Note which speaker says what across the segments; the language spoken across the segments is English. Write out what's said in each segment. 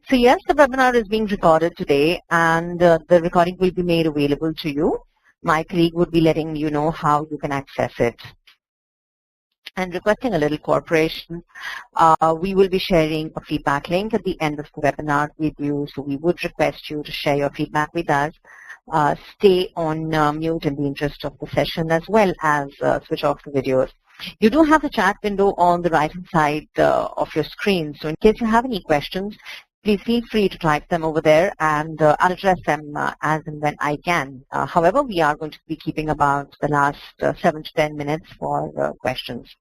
Speaker 1: So yes, the webinar is being recorded today, and the recording will be made available to you. My colleague would be letting you know how you can access it. And requesting a little cooperation, we will be sharing a feedback link at the end of the webinar with you, so we would request you to share your feedback with us. Stay on mute in the interest of the session, as well as switch off the videos. You do have the chat window on the right-hand side of your screen, so in case you have any questions, please feel free to type them over there, and I'll address them as and when I can. However, we are going to be keeping about the last 7 to 10 minutes for questions.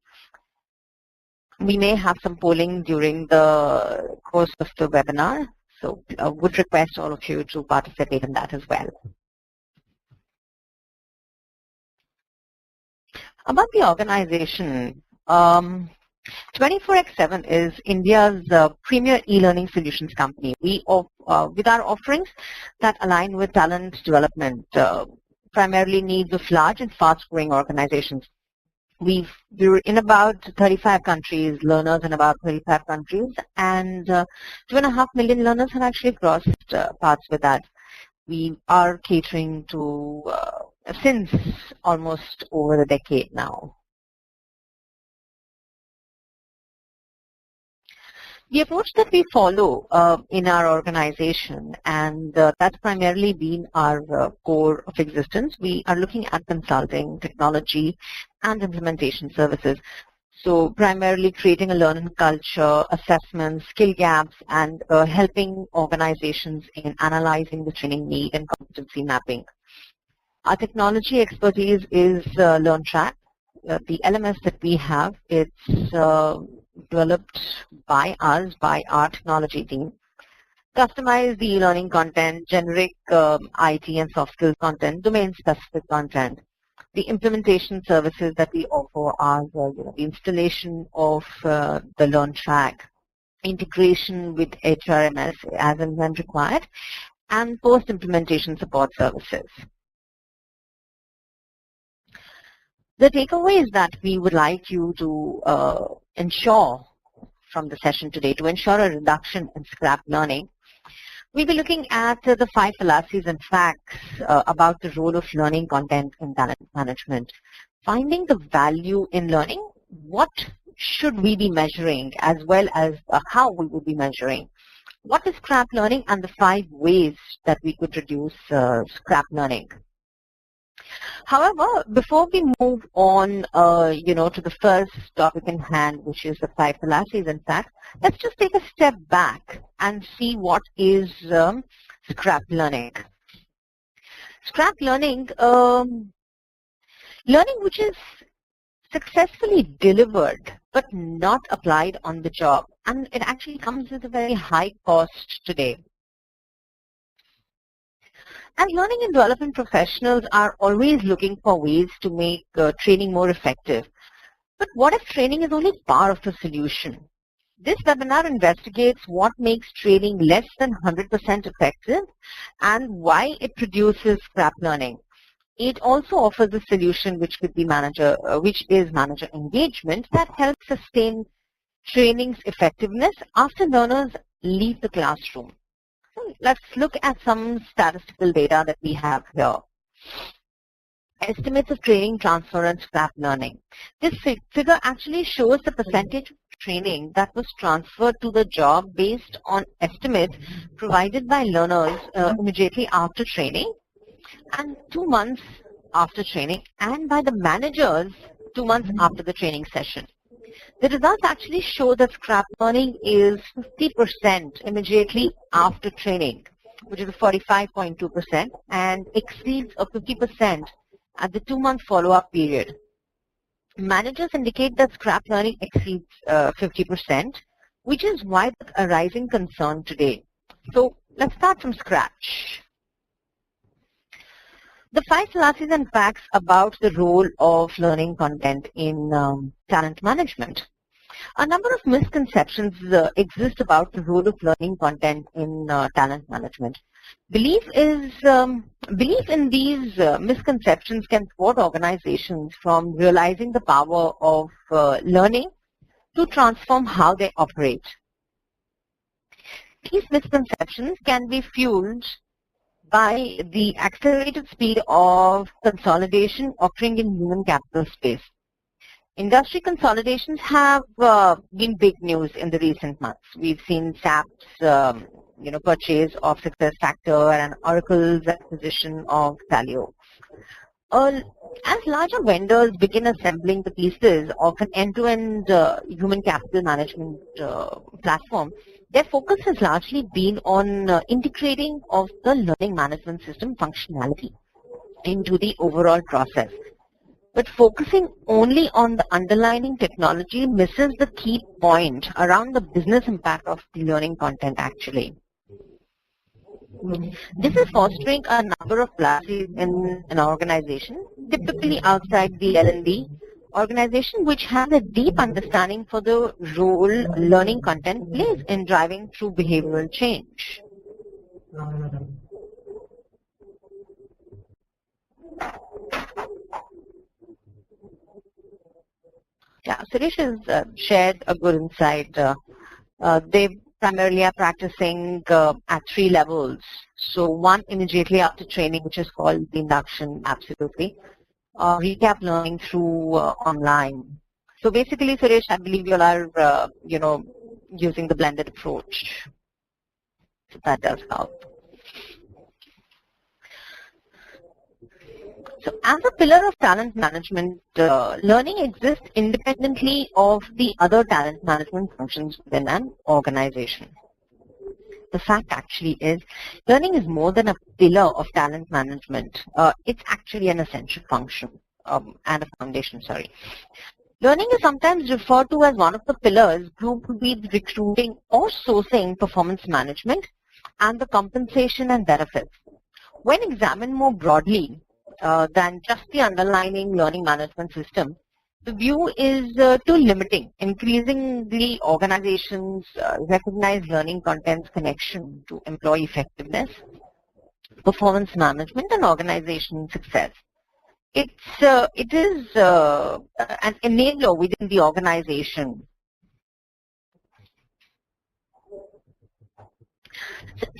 Speaker 1: We may have some polling during the course of the webinar, so I would request all of you to participate in that as well. About the organization, 24x7 is India's premier e-learning solutions company. We, with our offerings that align with talent development, primarily needs of large and fast-growing organizations. We're in about 35 countries, learners in about 35 countries, and 2.5 million learners have actually crossed paths with that. We are catering to since almost over a decade now. The approach that we follow in our organization, and that's primarily been our core of existence, we are looking at consulting, technology, and implementation services. So primarily creating a learning culture, assessments, skill gaps, and helping organizations in analyzing the training need and competency mapping. Our technology expertise is LearnTrack. The LMS that we have, it's developed by us, by our technology team. Customize the e-learning content, generic IT and soft skills content, domain-specific content. The implementation services that we offer are the installation of the LearnTrack, integration with HRMS as and when required, and post-implementation support services. The takeaways that we would like you to ensure from the session today, to ensure a reduction in scrap learning, we'll be looking at the 5 fallacies and facts about the role of learning content in talent management. Finding the value in learning, what should we be measuring, as well as how we will be measuring. What is scrap learning, and the 5 ways that we could reduce scrap learning. However, before we move on, to the first topic in hand, which is the 5 fallacies and facts, let's just take a step back and see what is scrap learning. Scrap learning, learning which is successfully delivered but not applied on the job, and it actually comes with a very high cost today. And learning and development professionals are always looking for ways to make training more effective. But what if training is only part of the solution? This webinar investigates what makes training less than 100% effective and why it produces scrap learning. It also offers a solution which could be manager engagement that helps sustain training's effectiveness after learners leave the classroom. Let's look at some statistical data that we have here. Estimates of training transfer and scrap learning. This figure actually shows the percentage of training that was transferred to the job based on estimates provided by learners immediately after training, and 2 months after training, and by the managers 2 months after the training session. The results actually show that scrap learning is 50% immediately after training, which is 45.2%, and exceeds 50% at the 2-month follow-up period. Managers indicate that scrap learning exceeds 50%, which is why it's a rising concern today. So let's start from scratch. The 5 fallacies and facts about the role of learning content in talent management. A number of misconceptions exist about the role of learning content in talent management. Belief in these misconceptions can thwart organizations from realizing the power of learning to transform how they operate. These misconceptions can be fueled by the accelerated speed of consolidation occurring in human capital space. Industry consolidations have been big news in the recent months. We've seen SAP's purchase of SuccessFactors and Oracle's acquisition of Taleo. As larger vendors begin assembling the pieces of an end-to-end human capital management platform, their focus has largely been on integrating of the learning management system functionality into the overall process. But focusing only on the underlying technology misses the key point around the business impact of the learning content actually. This is fostering a number of fallacies in an organization, typically outside the L&D organization, which has a deep understanding for the role learning content plays in driving through behavioral change. Yeah, Suresh has shared a good insight. They primarily are practicing at 3 levels. So one immediately after training, which is called the induction, absolutely. Recap learning through online. So basically, Suresh, I believe you all are, using the blended approach. So that does help. So as a pillar of talent management, learning exists independently of the other talent management functions within an organization. The fact actually is, learning is more than a pillar of talent management. It's actually an essential function and a foundation, sorry. Learning is sometimes referred to as one of the pillars grouped with recruiting or sourcing, performance management, and the compensation and benefits. When examined more broadly, than just the underlying learning management system, the view is too limiting. Increasingly, organizations recognize learning content's connection to employee effectiveness, performance management, and organization success. It is an enabler within the organization.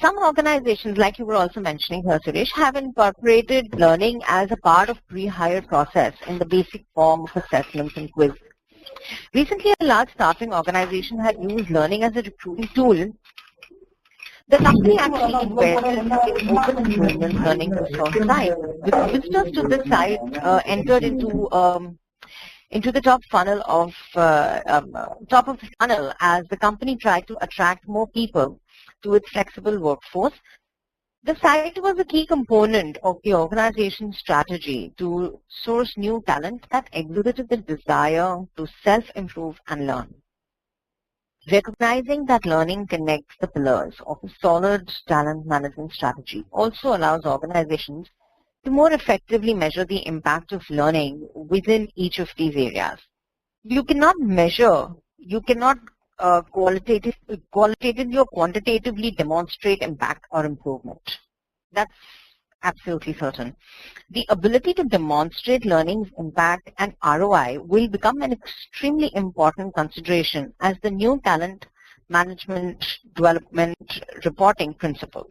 Speaker 1: Some organizations, like you were also mentioning here, Suresh, have incorporated learning as a part of pre-hire process in the basic form of assessments and quiz. Recently, a large staffing organization had used learning as a recruiting tool. The company actually invested in open enrollment learning resource site. Visitors to this site entered into the top of the funnel as the company tried to attract more people to its flexible workforce. The site was a key component of the organization's strategy to source new talent that exhibited the desire to self-improve and learn. Recognizing that learning connects the pillars of a solid talent management strategy also allows organizations to more effectively measure the impact of learning within each of these areas. You cannot measure, you cannot qualitatively or quantitatively demonstrate impact or improvement. That's absolutely certain. The ability to demonstrate learning's impact and ROI will become an extremely important consideration as the new talent management development reporting principles,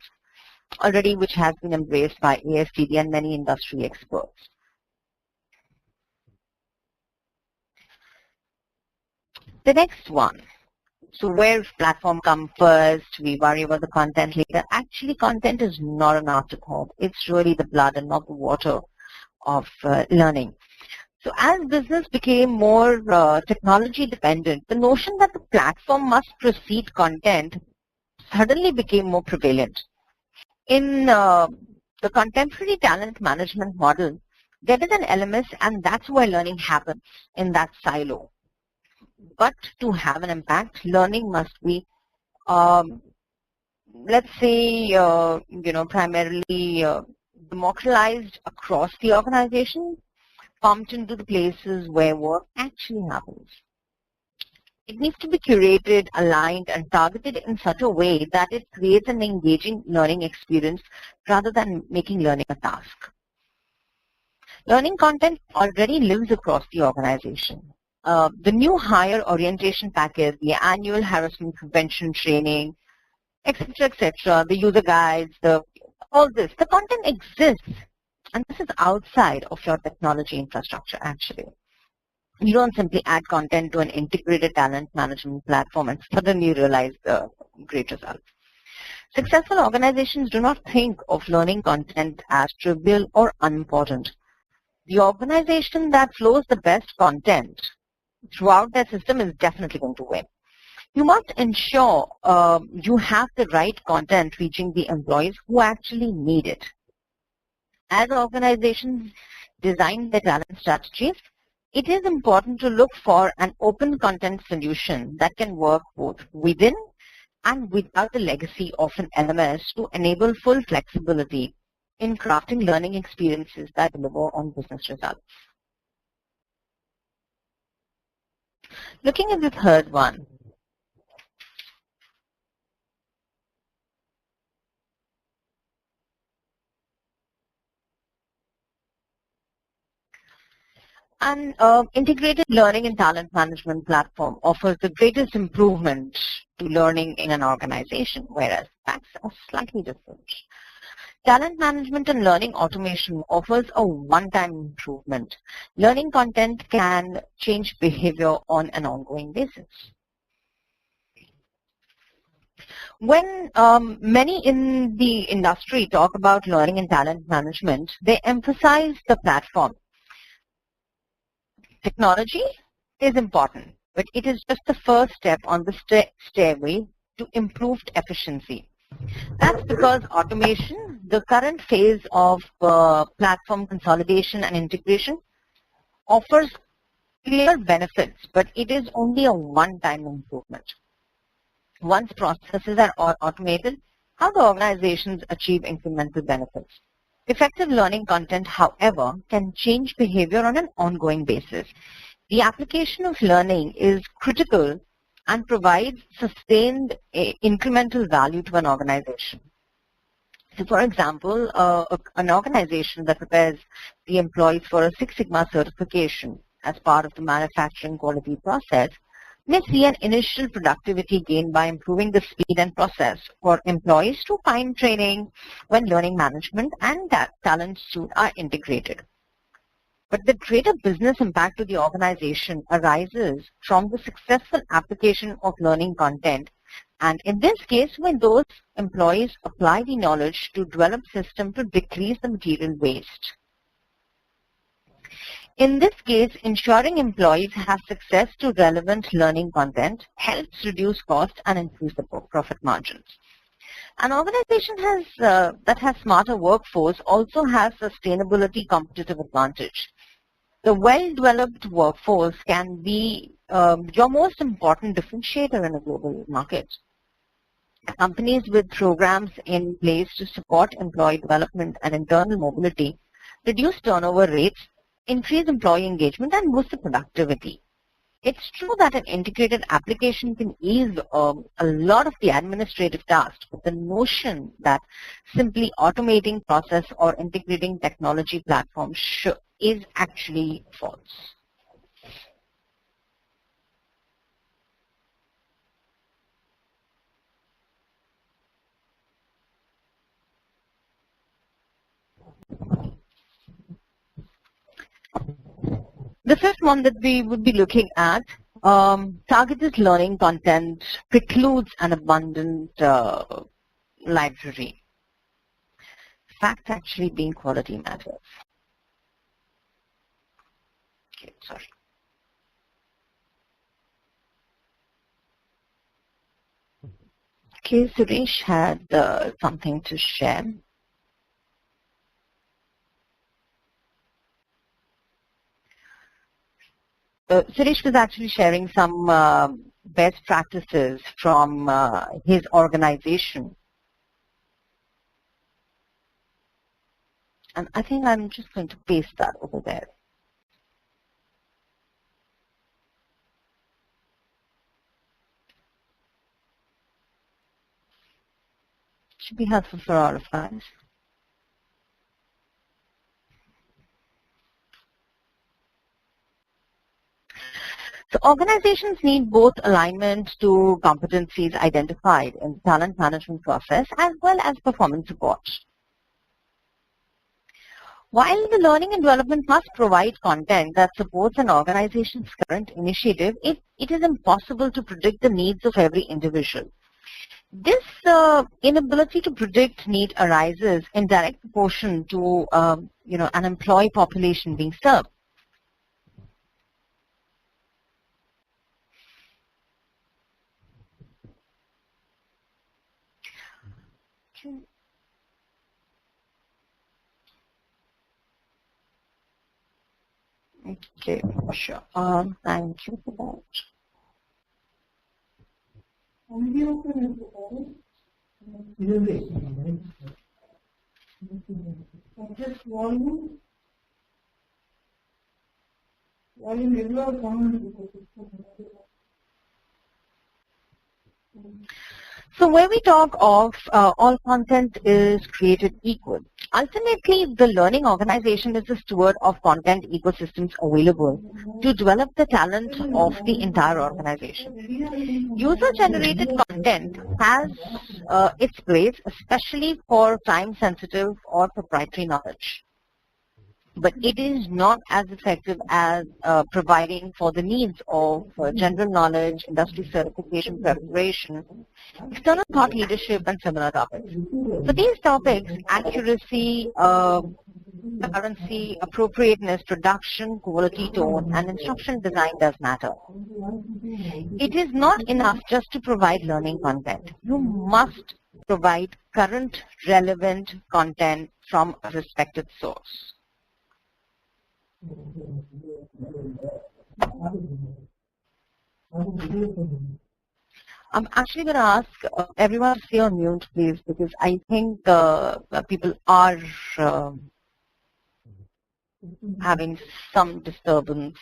Speaker 1: already which has been embraced by ASTD and many industry experts. The next one. So where platform comes first, we worry about the content later. Actually, content is not an afterthought. It's really the blood and not the water of learning. So as business became more technology dependent, the notion that the platform must precede content suddenly became more prevalent. In the contemporary talent management model, there is an LMS, and that's where learning happens in that silo. But to have an impact, learning must be, let's say, primarily democratized across the organization, pumped into the places where work actually happens. It needs to be curated, aligned, and targeted in such a way that it creates an engaging learning experience rather than making learning a task. Learning content already lives across the organization. The new hire orientation package, the annual harassment prevention training, etc., etc., the user guides, all this. The content exists, and this is outside of your technology infrastructure, actually. You don't simply add content to an integrated talent management platform and suddenly realize the great results. Successful organizations do not think of learning content as trivial or unimportant. The organization that flows the best content throughout their system is definitely going to win. You must ensure you have the right content reaching the employees who actually need it. As organizations design their talent strategies, it is important to look for an open content solution that can work both within and without the legacy of an LMS to enable full flexibility in crafting learning experiences that deliver on business results. Looking at the third one, an integrated learning and talent management platform offers the greatest improvement to learning in an organization, whereas facts are slightly different. Talent management and learning automation offers a one-time improvement. Learning content can change behavior on an ongoing basis. When many in the industry talk about learning and talent management, they emphasize the platform. Technology is important, but it is just the first step on the stairway to improved efficiency. That's because automation, the current phase of platform consolidation and integration, offers clear benefits, but it is only a one-time improvement. Once processes are automated, how do organizations achieve incremental benefits? Effective learning content, however, can change behavior on an ongoing basis. The application of learning is critical and provides sustained incremental value to an organization. So, for example, an organization that prepares the employees for a Six Sigma certification as part of the manufacturing quality process may see an initial productivity gain by improving the speed and process for employees to find training when learning management and talent suite are integrated. But the greater business impact to the organization arises from the successful application of learning content, and in this case, when those employees apply the knowledge to develop systems to decrease the material waste. In this case, ensuring employees have access to relevant learning content helps reduce cost and increase the profit margins. An organization that has smarter workforce also has sustainability competitive advantage. The well-developed workforce can be your most important differentiator in a global market. Companies with programs in place to support employee development and internal mobility reduce turnover rates, increase employee engagement, and boost the productivity. It's true that an integrated application can ease a lot of the administrative tasks, but the notion that simply automating process or integrating technology platforms is actually false. The fifth one that we would be looking at, targeted learning content precludes an abundant library. Fact actually being quality matters. Okay, sorry. Okay, Suresh had something to share. Suresh was actually sharing some best practices from his organization. And I think I'm just going to paste that over there. Should be helpful for all of us. So organizations need both alignment to competencies identified in the talent management process as well as performance support. While the learning and development must provide content that supports an organization's current initiative, it is impossible to predict the needs of every individual. This inability to predict need arises in direct proportion to an employee population being served. Okay, sure. Thank you for that.
Speaker 2: Just volume
Speaker 1: So when we talk of all content is created equal, ultimately the learning organization is the steward of content ecosystems available to develop the talent of the entire organization. User-generated content has its place, especially for time-sensitive or proprietary knowledge. But it is not as effective as providing for the needs of general knowledge, industry certification preparation, external thought leadership, and similar topics. For these topics, accuracy, currency, appropriateness, production, quality, tone, and instruction design does matter. It is not enough just to provide learning content. You must provide current, relevant content from a respected source. I'm actually going to ask everyone to stay on mute, please, because I think people are having some disturbance.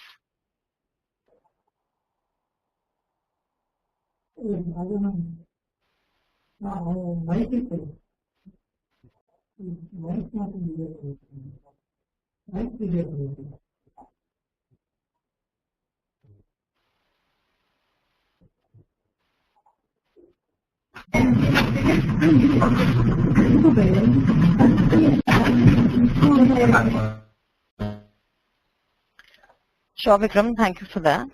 Speaker 1: Sure, Vikram, thank you for that.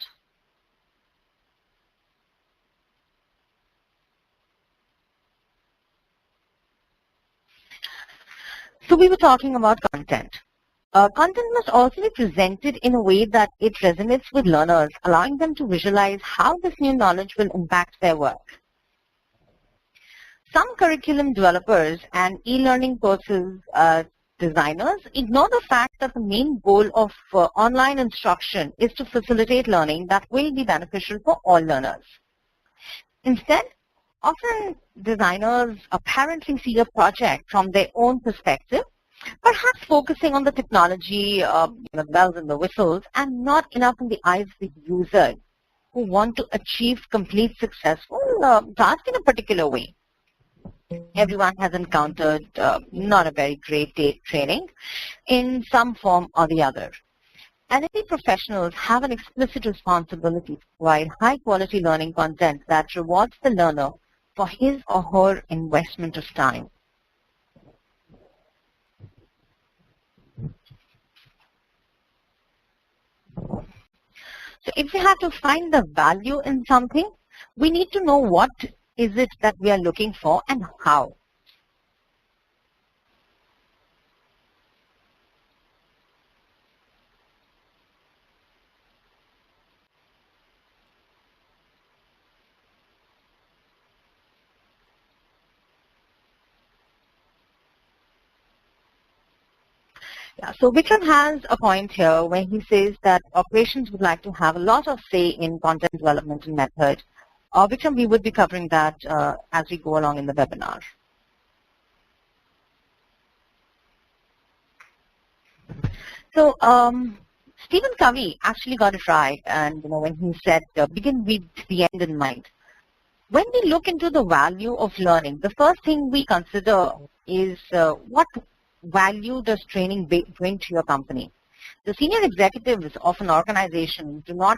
Speaker 1: So we were talking about content. Content must also be presented in a way that it resonates with learners, allowing them to visualize how this new knowledge will impact their work. Some curriculum developers and e-learning courses designers ignore the fact that the main goal of online instruction is to facilitate learning that will be beneficial for all learners. Instead, often designers apparently see a project from their own perspective, perhaps focusing on the technology, the bells and the whistles, and not enough in the eyes of the user who want to achieve complete successful task in a particular way. Everyone has encountered not a very great training in some form or the other. NLP professionals have an explicit responsibility to provide high-quality learning content that rewards the learner for his or her investment of time. So if we have to find the value in something, we need to know what is it that we are looking for and how. Yeah, so Vikram has a point here where he says that operations would like to have a lot of say in content development and method. Vikram, we would be covering that as we go along in the webinar. So Stephen Covey actually got it right, and when he said begin with the end in mind. When we look into the value of learning, the first thing we consider is what value does training bring to your company. The senior executives of an organization do not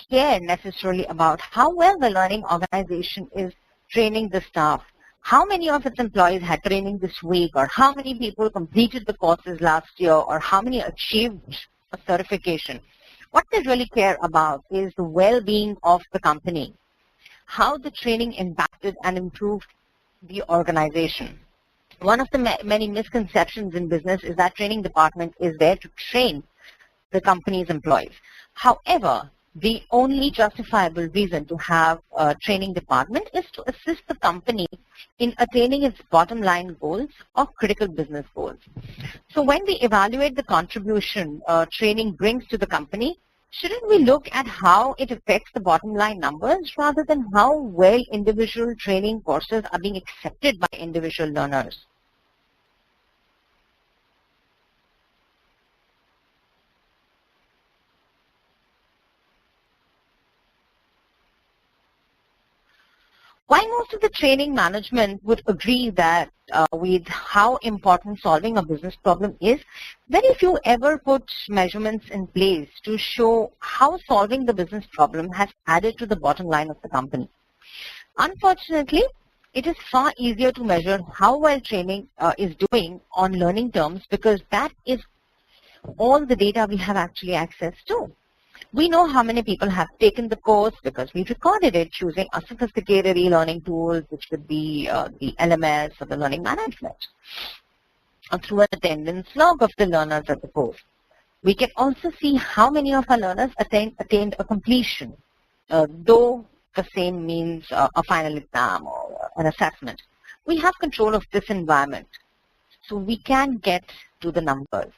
Speaker 1: care necessarily about how well the learning organization is training the staff. How many of its employees had training this week, or how many people completed the courses last year, or how many achieved a certification. What they really care about is the well-being of the company, how the training impacted and improved the organization. One of the many misconceptions in business is that training department is there to train the company's employees. However, the only justifiable reason to have a training department is to assist the company in attaining its bottom line goals or critical business goals. So when we evaluate the contribution training brings to the company, shouldn't we look at how it affects the bottom line numbers rather than how well individual training courses are being accepted by individual learners? While most of the training management would agree that with how important solving a business problem is, very few ever put measurements in place to show how solving the business problem has added to the bottom line of the company. Unfortunately, it is far easier to measure how well training is doing on learning terms, because that is all the data we have actually access to. We know how many people have taken the course because we recorded it using a sophisticated e-learning tools, which could be the LMS or the learning management, or through an attendance log of the learners at the course. We can also see how many of our learners attained a completion, though the same means a final exam or an assessment. We have control of this environment, so we can get to the numbers.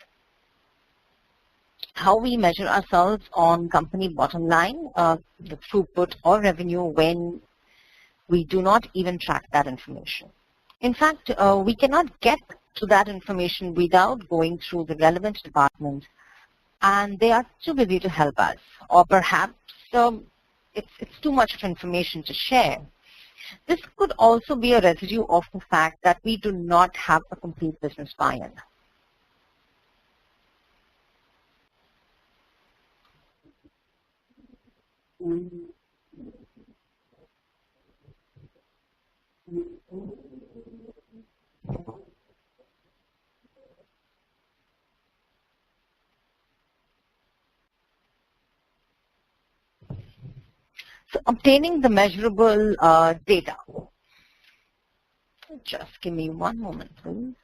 Speaker 1: How we measure ourselves on company bottom line, the throughput or revenue, when we do not even track that information. In fact, we cannot get to that information without going through the relevant departments, and they are too busy to help us, or perhaps it's too much of information to share. This could also be a residue of the fact that we do not have a complete business buy-in. So obtaining the measurable data. Just give me one moment, please.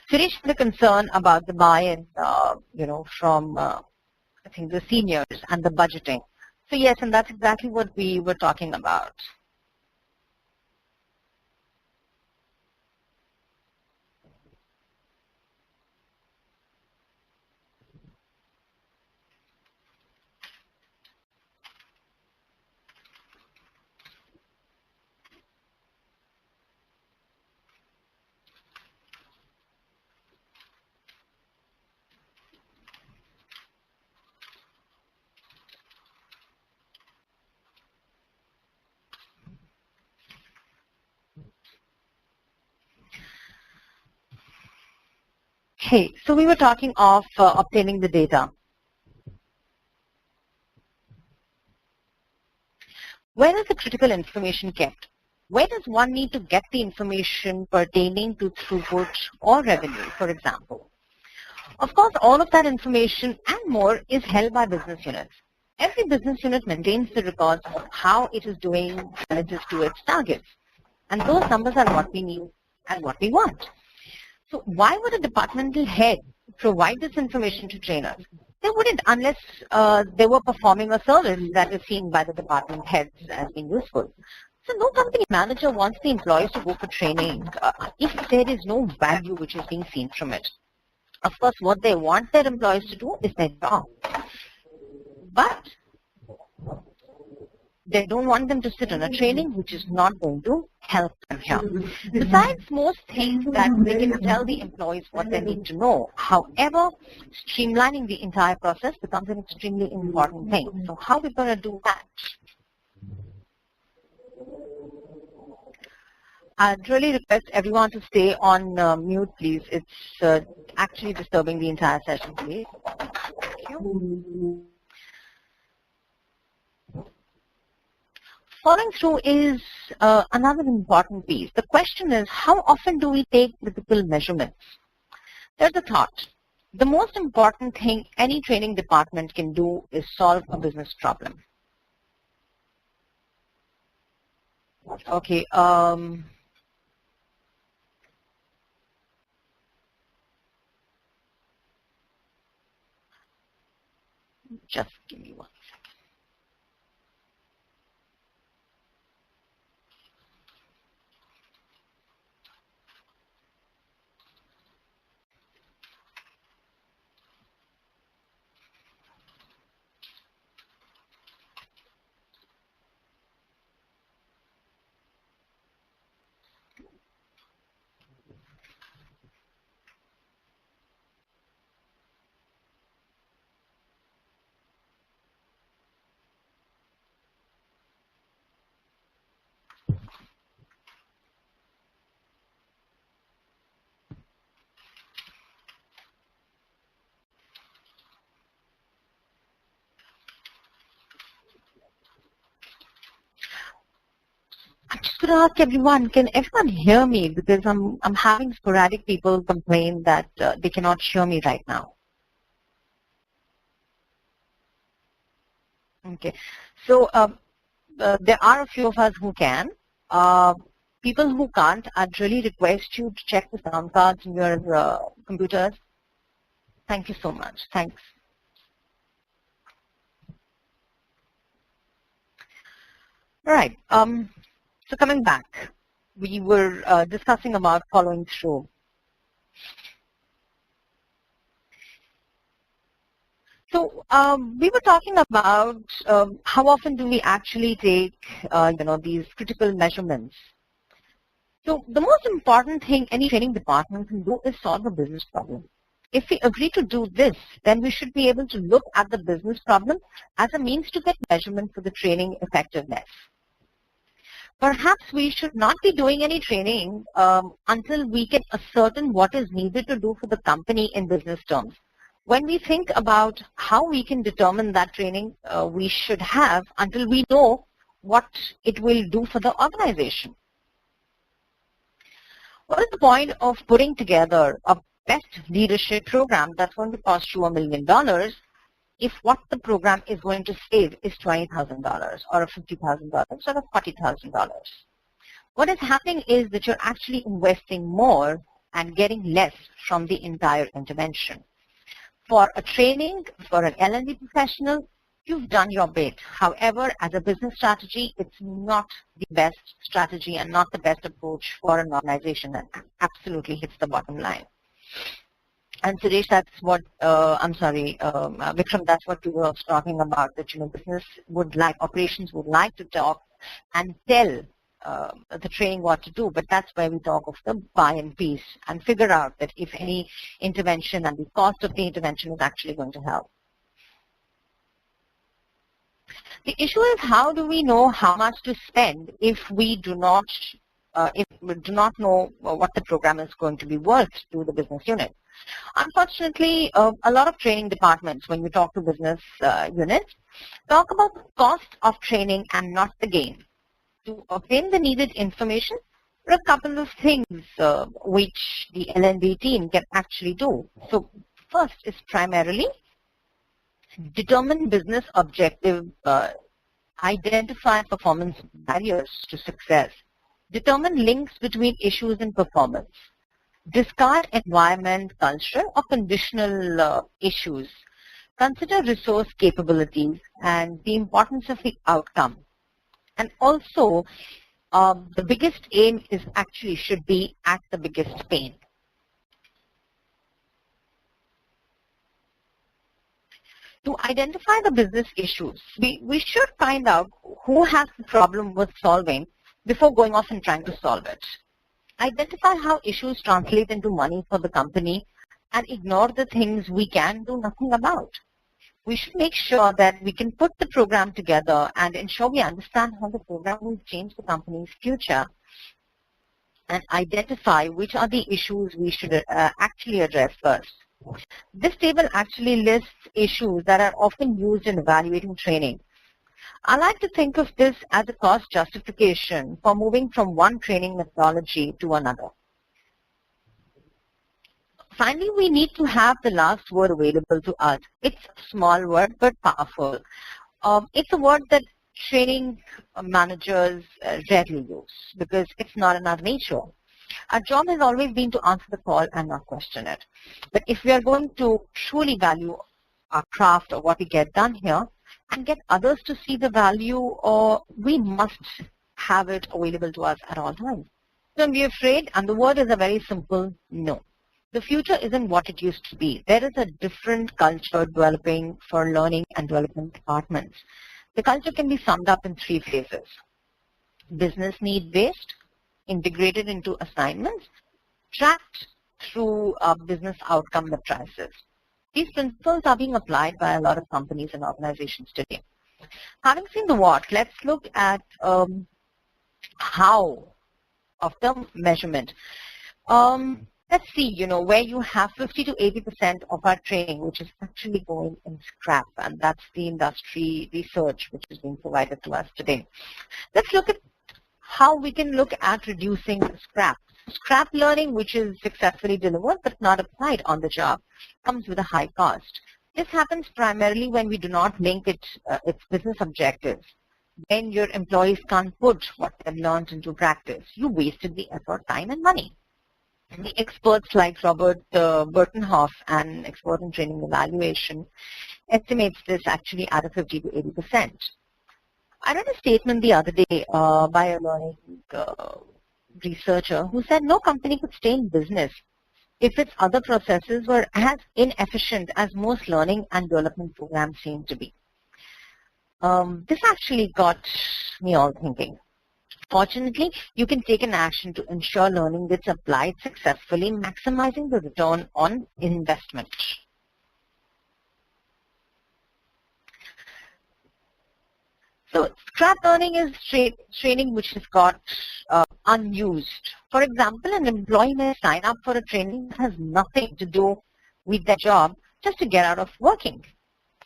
Speaker 1: Finish the concern about the buy-in, from I think the seniors and the budgeting. So yes, and that's exactly what we were talking about. Okay, so we were talking of obtaining the data. Where is the critical information kept? Where does one need to get the information pertaining to throughput or revenue, for example? Of course, all of that information and more is held by business units. Every business unit maintains the records of how it is doing relative to its targets. And those numbers are what we need and what we want. So why would a departmental head provide this information to trainers? They wouldn't, unless they were performing a service that is seen by the department heads as being useful. So no company manager wants the employees to go for training if there is no value which is being seen from it. Of course, what they want their employees to do is their job. but they don't want them to sit on a training which is not going to help them here. Besides most things that they can tell the employees what they need to know. However, streamlining the entire process becomes an extremely important thing. So how are we going to do that? I'd really request everyone to stay on mute, please. It's actually disturbing the entire session, please. Thank you. Following through is another important piece. The question is, how often do we take critical measurements? There's a thought. The most important thing any training department can do is solve a business problem. Okay. Just give me 1 second. I'm just going to ask everyone, can everyone hear me? Because I'm having sporadic people complain that they cannot hear me right now. Okay. So there are a few of us who can. People who can't, I'd really request you to check the sound cards in your computers. Thank you so much. Thanks. All right. So coming back, we were discussing about following through. So we were talking about how often do we actually take, these critical measurements. So the most important thing any training department can do is solve a business problem. If we agree to do this, then we should be able to look at the business problem as a means to get measurement for the training effectiveness. Perhaps we should not be doing any training until we can ascertain what is needed to do for the company in business terms. When we think about how we can determine that training we should have until we know what it will do for the organization. What is the point of putting together a best leadership program that's going to cost you $1 million if what the program is going to save is $20,000 or $50,000 instead of $40,000? What is happening is that you're actually investing more and getting less from the entire intervention. For a training, for an L&D professional, you've done your bit. However, as a business strategy, it's not the best strategy and not the best approach for an organization that absolutely hits the bottom line. And Suresh, that's what, Vikram, that's what we were talking about, that, business would like, operations would like to talk and tell the training what to do, but that's where we talk of the buy-in piece and figure out that if any intervention and the cost of the intervention is actually going to help. The issue is, how do we know how much to spend if we do not know what the program is going to be worth to the business unit? Unfortunately, a lot of training departments, when we talk to business units, talk about the cost of training and not the gain. To obtain the needed information, there are a couple of things which the L&D team can actually do. So first is primarily determine business objective, identify performance barriers to success, determine links between issues and performance, discard environment, culture, or conditional issues, consider resource capabilities and the importance of the outcome. And also, the biggest aim is actually should be at the biggest pain. To identify the business issues, we should find out who has the problem worth solving before going off and trying to solve it. Identify how issues translate into money for the company and ignore the things we can do nothing about. We should make sure that we can put the program together and ensure we understand how the program will change the company's future and identify which are the issues we should actually address first. This table actually lists issues that are often used in evaluating training. I like to think of this as a cost justification for moving from one training methodology to another. Finally, we need to have the last word available to us. It's a small word but powerful. It's a word that training managers rarely use because it's not in our nature. Our job has always been to answer the call and not question it. But if we are going to truly value our craft or what we get done here and get others to see the value, or we must have it available to us at all times. Don't be afraid, and the word is a very simple no. The future isn't what it used to be. There is a different culture developing for learning and development departments. The culture can be summed up in 3 phases: business need-based, integrated into assignments, tracked through business outcome matrices. These principles are being applied by a lot of companies and organizations today. Having seen the what, let's look at how of the measurement. Let's see, where you have 50 to 80% of our training, which is actually going in scrap, and that's the industry research which is being provided to us today. Let's look at how we can look at reducing the scrap. Scrap learning, which is successfully delivered but not applied on the job, comes with a high cost. This happens primarily when we do not link its business objectives. When your employees can't put what they've learned into practice, you wasted the effort, time, and money. The experts like Robert Burtonhoff, an expert in training evaluation, estimates this actually at a 50 to 80%. I read a statement the other day by a learning researcher who said no company could stay in business if its other processes were as inefficient as most learning and development programs seem to be. This actually got me all thinking. Fortunately, you can take an action to ensure learning gets applied successfully, maximizing the return on investment. So scrap learning is training which is got unused. For example, an employee may sign up for a training that has nothing to do with their job just to get out of working.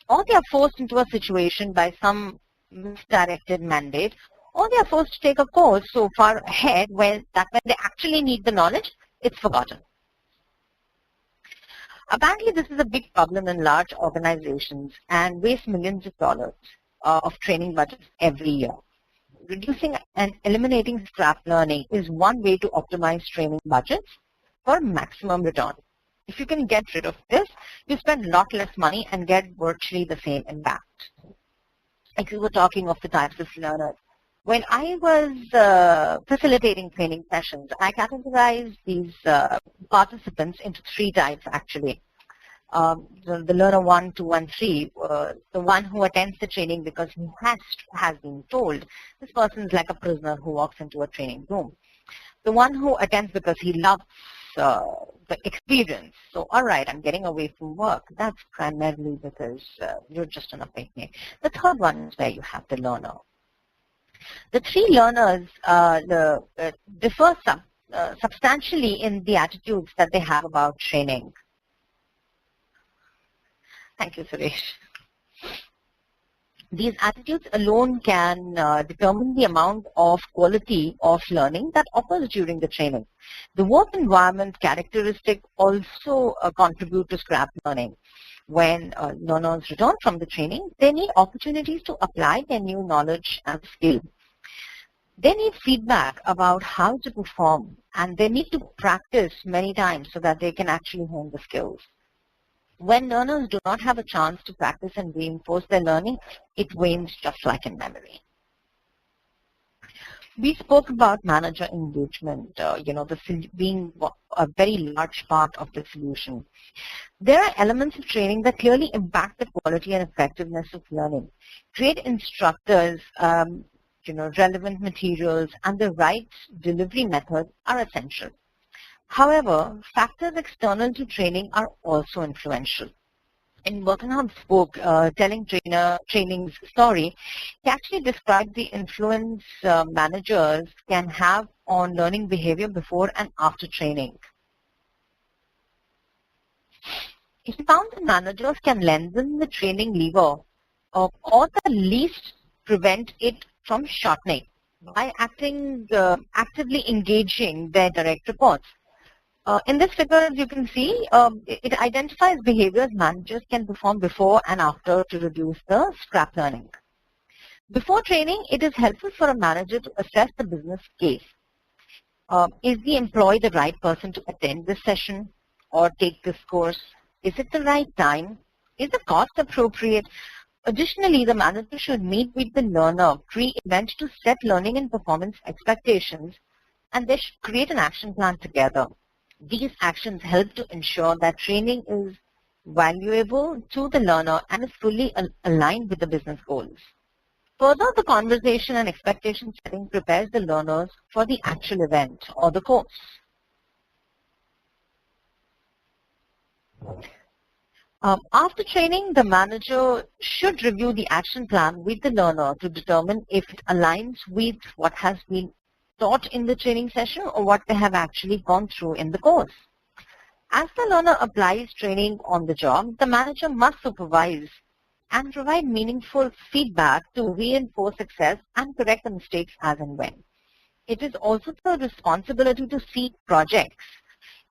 Speaker 1: Or they are forced into a situation by some misdirected mandate, or they are forced to take a course so far ahead when they actually need the knowledge, it's forgotten. Apparently, this is a big problem in large organizations and wastes millions of dollars of training budgets every year. Reducing and eliminating scrap learning is one way to optimize training budgets for maximum return. If you can get rid of this, you spend a lot less money and get virtually the same impact. Like we were talking of the types of learners. When I was facilitating training sessions, I categorized these participants into 3 types actually. The learner 1, 2, and 3, the one who attends the training because he has been told. This person is like a prisoner who walks into a training room. The one who attends because he loves the experience. So, all right, I'm getting away from work. That's primarily because you're just on a picnic. The third one is where you have the learner. The 3 learners differ substantially in the attitudes that they have about training. Thank you, Suresh. These attitudes alone can determine the amount of quality of learning that occurs during the training. The work environment characteristic also contribute to scrap learning. When learners return from the training, they need opportunities to apply their new knowledge and skill. They need feedback about how to perform, and they need to practice many times so that they can actually hone the skills. When learners do not have a chance to practice and reinforce their learning, it wanes just like in memory. We spoke about manager engagement, being a very large part of the solution. There are elements of training that clearly impact the quality and effectiveness of learning. Great instructors, relevant materials, and the right delivery methods are essential. However, factors external to training are also influential. In Birkenhard spoke, telling training's story, he actually described the influence managers can have on learning behavior before and after training. He found that managers can lengthen the training lever or at least prevent it from shortening by actively engaging their direct reports. In this figure, as you can see, it identifies behaviors managers can perform before and after to reduce the scrap learning. Before training, it is helpful for a manager to assess the business case. Is the employee the right person to attend this session or take this course? Is it the right time? Is the cost appropriate? Additionally, the manager should meet with the learner pre-event to set learning and performance expectations, and they should create an action plan together. These actions help to ensure that training is valuable to the learner and is fully aligned with the business goals. Further, the conversation and expectation setting prepares the learners for the actual event or the course. After training, the manager should review the action plan with the learner to determine if it aligns with what has been taught in the training session or what they have actually gone through in the course. As the learner applies training on the job, the manager must supervise and provide meaningful feedback to reinforce success and correct the mistakes as and when. It is also the responsibility to seek projects,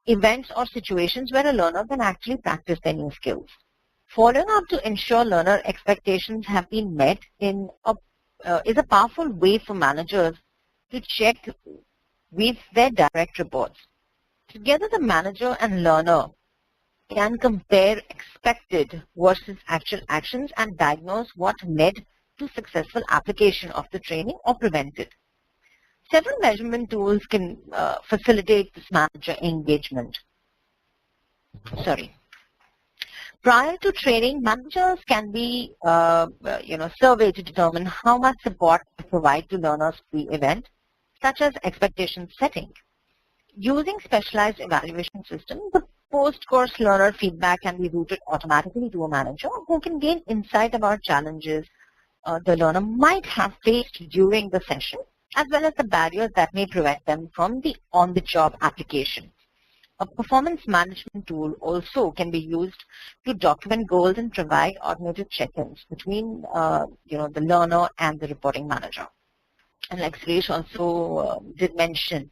Speaker 1: events, or situations where a learner can actually practice their new skills. Following up to ensure learner expectations have been met is a powerful way for managers to check with their direct reports. Together, the manager and learner can compare expected versus actual actions and diagnose what led to successful application of the training or prevent it. Several measurement tools can facilitate this manager engagement. Prior to training, managers can be surveyed to determine how much support to provide to learners pre-event, such as expectation setting. Using specialized evaluation systems, the post-course learner feedback can be routed automatically to a manager who can gain insight about challenges the learner might have faced during the session, as well as the barriers that may prevent them from the on-the-job application. A performance management tool also can be used to document goals and provide automated check-ins between the learner and the reporting manager. And like Suresh also did mention,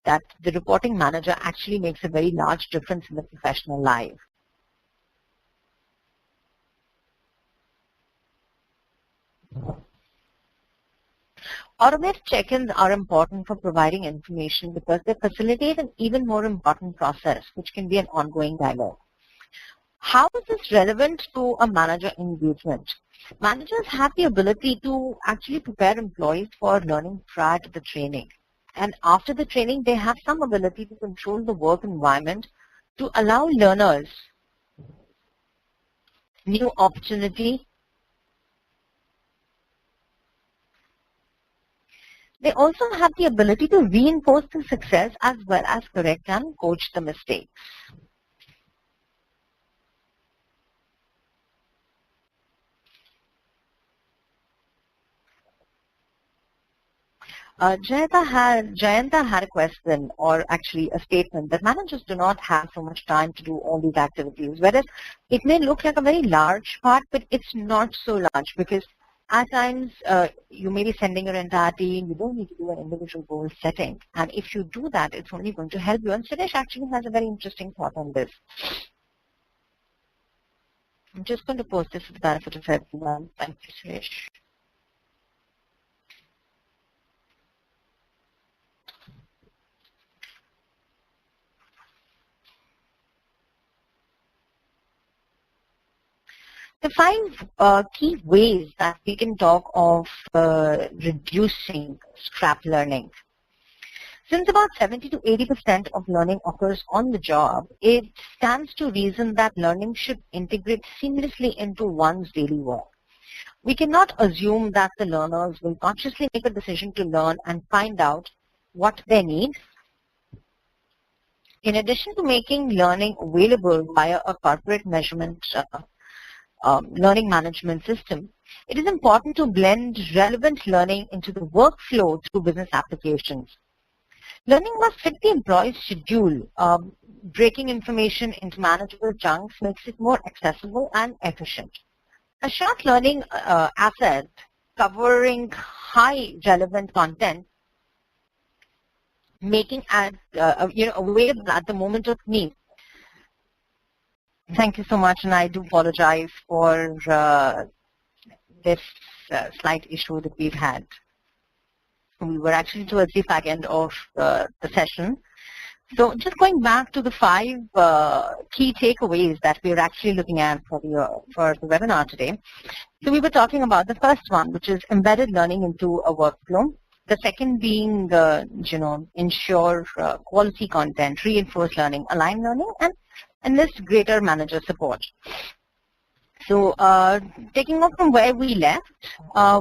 Speaker 1: that the reporting manager actually makes a very large difference in the professional life. Automated check-ins are important for providing information because they facilitate an even more important process, which can be an ongoing dialogue. How is this relevant to a manager engagement? Managers have the ability to actually prepare employees for learning prior to the training. And after the training, they have some ability to control the work environment to allow learners new opportunity. They also have the ability to reinforce the success as well as correct and coach the mistakes. Jayanta had a question, or actually a statement, that managers do not have so much time to do all these activities, whereas it may look like a very large part, but it's not so large because at times you may be sending your entire team, you don't need to do an individual goal setting. And if you do that, it's only going to help you. And Suresh actually has a very interesting thought on this. I'm just going to post this for the benefit of everyone. Thank you, Suresh. The 5 key ways that we can talk of reducing scrap learning. Since about 70 to 80% of learning occurs on the job, it stands to reason that learning should integrate seamlessly into one's daily work. We cannot assume that the learners will consciously make a decision to learn and find out what they need. In addition to making learning available via a corporate measurement learning management system, it is important to blend relevant learning into the workflow through business applications. Learning must fit the employee's schedule. Breaking information into manageable chunks makes it more accessible and efficient. A short learning asset covering high relevant content, making it available at the moment of need. Thank you so much, and I do apologize for this slight issue that we've had. We were actually towards the back end of the session. So just going back to the 5 key takeaways that we're actually looking at for the webinar today. So we were talking about the first one, which is embedded learning into a workflow. The second being, ensure quality content, reinforce learning, align learning, and enlist greater manager support. So taking off from where we left,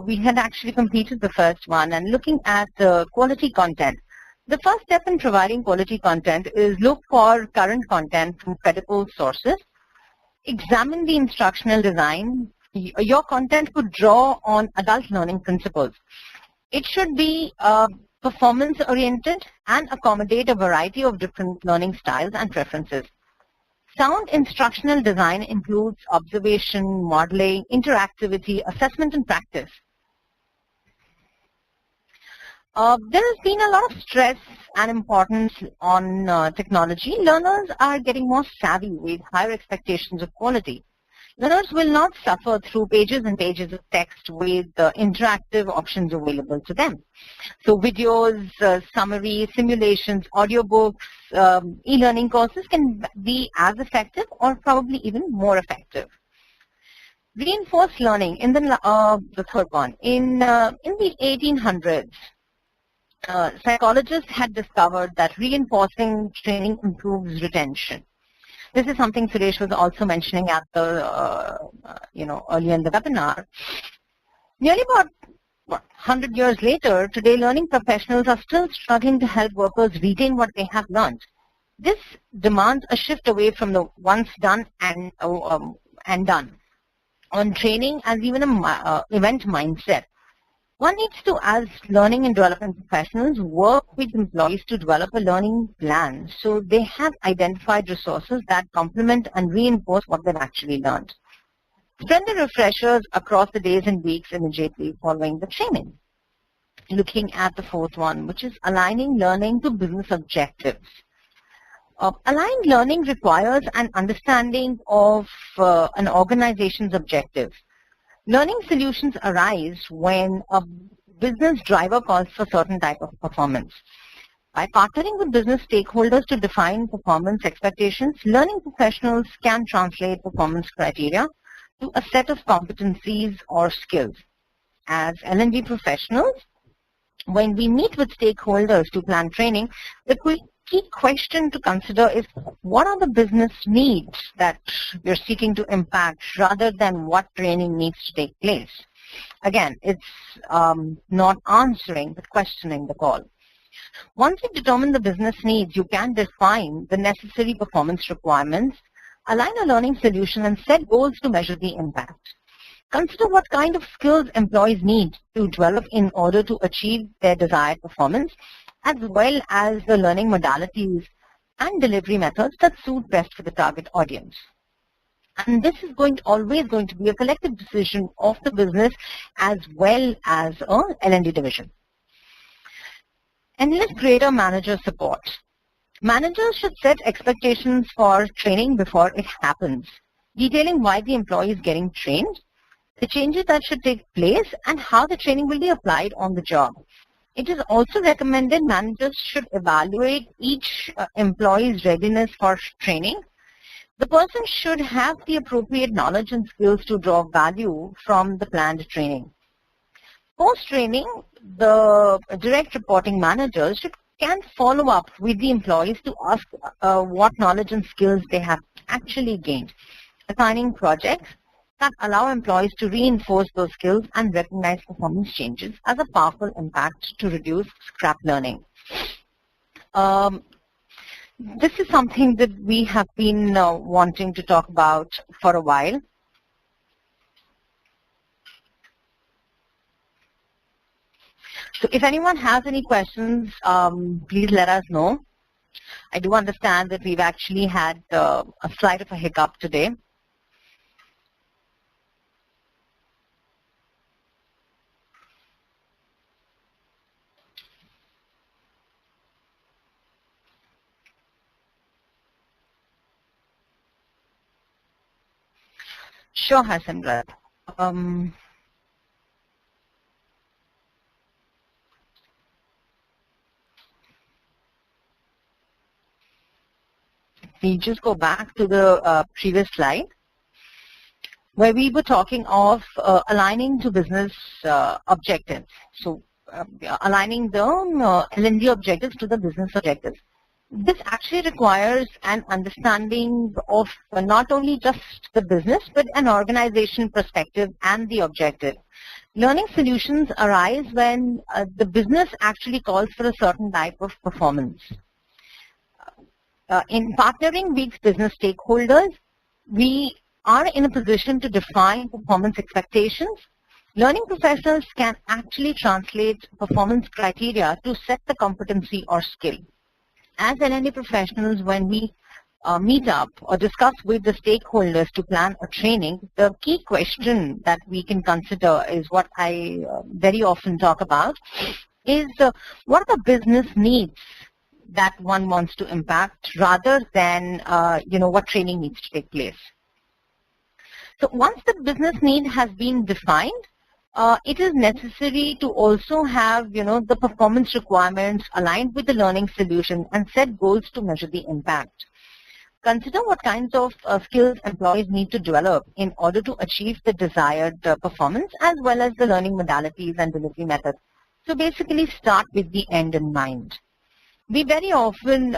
Speaker 1: we had actually completed the first one and looking at the quality content. The first step in providing quality content is look for current content from credible sources. Examine the instructional design. Your content could draw on adult learning principles. It should be performance-oriented and accommodate a variety of different learning styles and preferences. Sound instructional design includes observation, modeling, interactivity, assessment, and practice. There has been a lot of stress and importance on technology. Learners are getting more savvy with higher expectations of quality. Learners will not suffer through pages and pages of text with interactive options available to them. So videos, summaries, simulations, audiobooks, e-learning courses can be as effective or probably even more effective. Reinforced learning in the third one. In the 1800s, psychologists had discovered that reinforcing training improves retention. This is something Suresh was also mentioning at the, earlier in the webinar. Nearly about 100 years later, today learning professionals are still struggling to help workers retain what they have learned. This demands a shift away from the once done and done on training as even an event mindset. One needs to, as learning and development professionals, work with employees to develop a learning plan so they have identified resources that complement and reinforce what they've actually learned. Spread the refreshers across the days and weeks immediately following the training. Looking at the fourth one, which is aligning learning to business objectives. Aligned learning requires an understanding of an organization's objectives. Learning solutions arise when a business driver calls for certain type of performance. By partnering with business stakeholders to define performance expectations, learning professionals can translate performance criteria to a set of competencies or skills. As L&D professionals, when we meet with stakeholders to plan training, the key question to consider is what are the business needs that you're seeking to impact rather than what training needs to take place. Again, it's not answering but questioning the call. Once you determine the business needs, you can define the necessary performance requirements, align a learning solution, and set goals to measure the impact. Consider what kind of skills employees need to develop in order to achieve their desired performance, as well as the learning modalities and delivery methods that suit best for the target audience. And this is always going to be a collective decision of the business as well as an L&D division. Enlist greater manager support. Managers should set expectations for training before it happens, detailing why the employee is getting trained, the changes that should take place, and how the training will be applied on the job. It is also recommended managers should evaluate each employee's readiness for training. The person should have the appropriate knowledge and skills to draw value from the planned training. Post-training, the direct reporting managers can follow up with the employees to ask what knowledge and skills they have actually gained, assigning projects that allow employees to reinforce those skills and recognize performance changes as a powerful impact to reduce scrap learning. This is something that we have been wanting to talk about for a while. So if anyone has any questions, please let us know. I do understand that we've actually had a slight of a hiccup today. Sure, Harsimrat. We just go back to the previous slide where we were talking of aligning to business objectives. So aligning the L&D objectives to the business objectives. This actually requires an understanding of not only just the business, but an organization perspective and the objective. Learning solutions arise when the business actually calls for a certain type of performance. In partnering with business stakeholders, we are in a position to define performance expectations. Learning professionals can actually translate performance criteria to set the competency or skill. As L&D professionals, when we meet up or discuss with the stakeholders to plan a training, the key question that we can consider is what I very often talk about, is what are the business needs that one wants to impact rather than what training needs to take place. So once the business need has been defined, it is necessary to also have the performance requirements aligned with the learning solution and set goals to measure the impact. Consider what kinds of skills employees need to develop in order to achieve the desired performance, as well as the learning modalities and delivery methods. So basically start with the end in mind. We very often,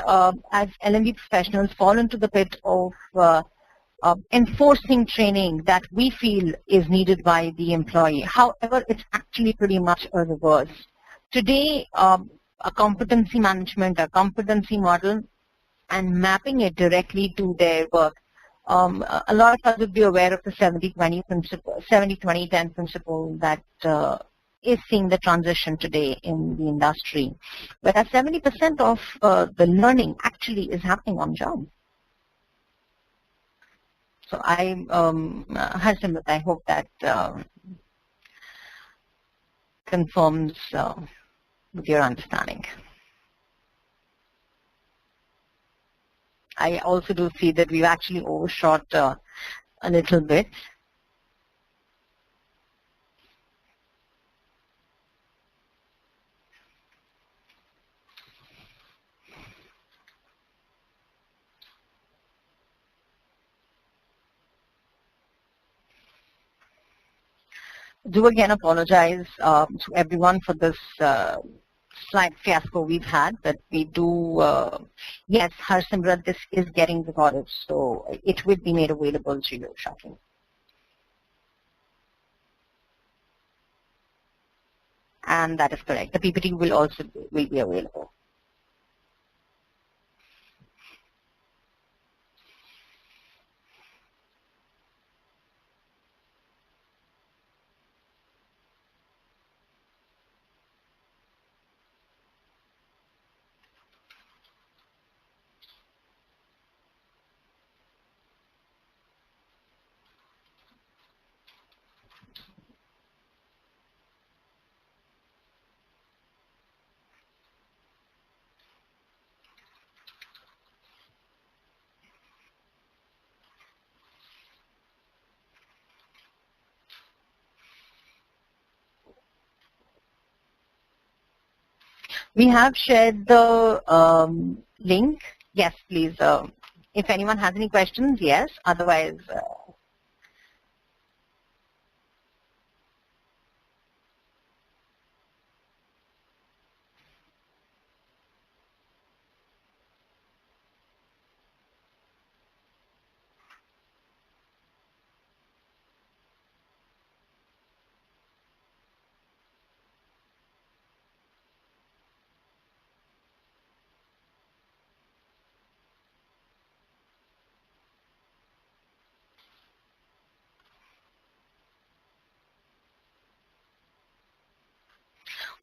Speaker 1: as L&D professionals, fall into the pit of enforcing training that we feel is needed by the employee. However, it's actually pretty much a reverse. Today, a competency management, a competency model, and mapping it directly to their work. A lot of us would be aware of the 70-20 principle, 70-20-10 principle that is seeing the transition today in the industry, whereas 70% of the learning actually is happening on job. So Harsimrat, I hope that confirms with your understanding. I also do see that we've actually overshot a little bit. Do again apologize to everyone for this slight fiasco we've had, but we do, yes, Harsimrat, this is getting recorded, so it will be made available to you shortly. And that is correct. The PPT will also be available. We have shared the link. Yes, please If anyone has any questions, yes. Otherwise,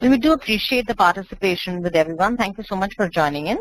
Speaker 1: we do appreciate the participation with everyone. Thank you so much for joining in.